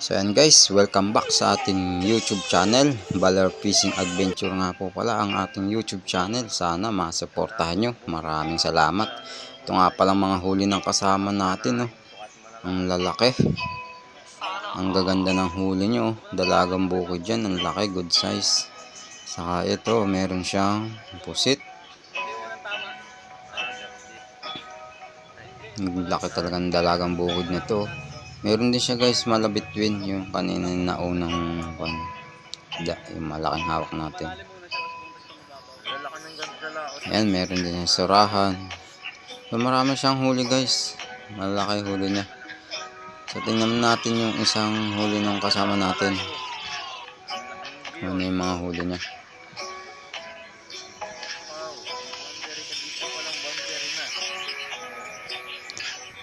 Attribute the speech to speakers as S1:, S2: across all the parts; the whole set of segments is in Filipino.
S1: So ayan guys, welcome back sa ating YouTube channel. Baler Fishing Adventure nga po pala ang ating YouTube channel. Sana masuportahan nyo. Maraming salamat. Ito nga palang mga huli ng kasama natin. Oh. Ang lalaki. Ang gaganda ng huli nyo. Dalagang bukid dyan. Ang laki, good size. Saka ito, meron siyang pusit. Ang laki talagang dalagang bukid na to. Meron din siya guys, malabitwin yung kanina na unang yung malaking hawak natin. Ayan, meron din yung surahan. So marami siyang huli guys. Malaki huli niya. So tingnan natin yung isang huli ng kasama natin. Ano yung mga huli niya.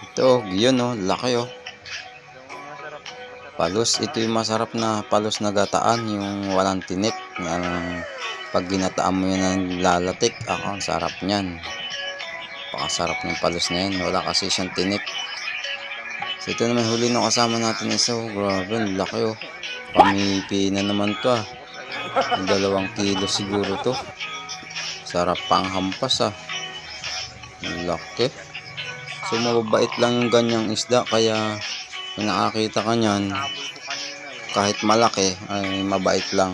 S1: Ito, yun oh, laki oh. Palos, ito yung masarap na palos na gataan, yung walang tinik. Pag ginataan mo yun ng lalatik, ang sarap niyan. Pakasarap ng palos na yan, wala kasi siyang tinik. So ito naman huli ng kasama natin isa, oh, grabe, laki oh. Pamipi na naman to ah. 2 kilo siguro to. Sarap pang hampas ah. Laki. So mababait lang yung ganyang isda, kaya kung nakakita ka nyan, kahit malaki ay mabait lang.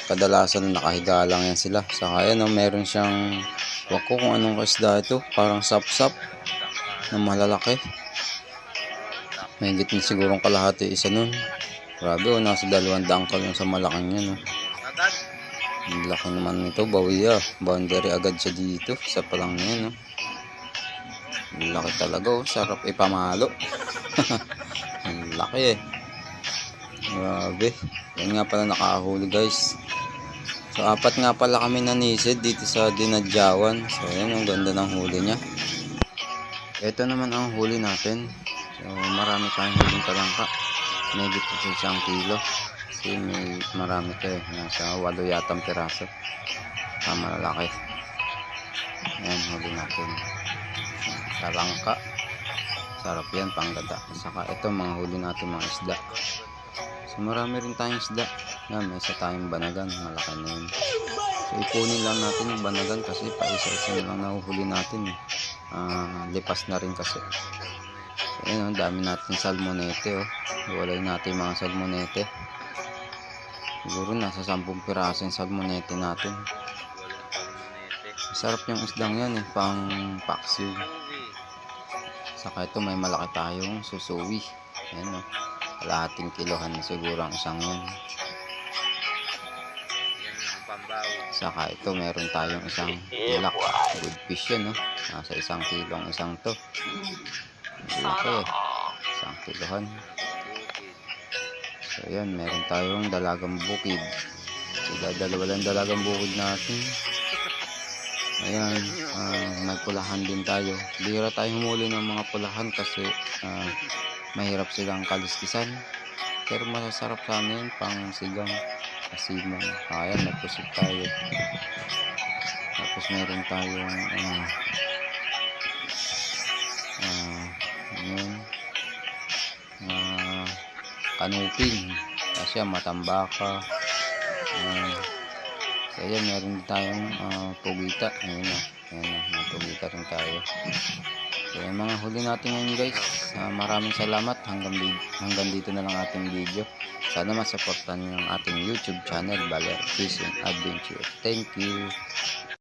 S1: Kadalasan nakahiga lang yan sila. Saka yan oh, meron siyang, wag ko kung anong isda ito, parang sapsap na malalaki. May higit na sigurong kalahati isa nun. Grabe oh, nasa 200 kalong sa malaking yan oh. Ang laki naman nito, bawi ah. Boundary agad siya dito, isa pa lang na yan oh. Ang laki talaga oh, sarap ipamalo. Ang laki eh. Grabe. Yan nga pala nakahuli guys. So 4 nga pala kami nanisid dito sa Dinadjawan. So yan, ang ganda ng huli niya. Ito naman ang huli natin. So marami tayong huling talangka. Medyo sa 1 kilo. Kasi may marami to eh. Nasa 8 yatang piraso. Malalaki. Yan, huli natin. Talangka. Sarap yan, panggata. Saka ito mga huli natin mga isda. So marami rin tayong isda. Yan, may isa tayong banagan. Malaki na yun. So ipunin lang natin yung banagan kasi pa isa-isa na lang nahuhuli natin. Lipas na rin kasi. So yun, dami natin salmonete. Oh. Iwalay natin mga salmonete. Siguro nasa 10 piraso yung salmonete natin. Sarap yung isdang yan eh, pang paksiw. Saka ito may malaki tayong susuwi. Ayan o. Kalahating kilohan na siguro ang isang yan. Saka ito meron tayong isang tilak. Good fish yan o. Nasa 1 kilo ang isang to. Malaki eh. 1 kilohan. So ayan, meron tayong dalagang bukid. Dalawa lang dalagang bukid natin. Ayan, nagpulahan din tayo. Bihira tayo humuli ng mga pulahan kasi mahirap silang kaliskisan. Pero masasarap sana yun, pang sigang asimong. Ayan, nagpusip tayo. Tapos meron tayong kanuping. Kasi matambaka. So ayan, meron tayong pugita. Ayan na, may pugita rin tayo. So yung mga huli natin ngayon guys. Maraming salamat. Hanggang dito na lang ating video. Sana masuportan nyo ang ating YouTube channel, Baler Fishing Adventure. Thank you.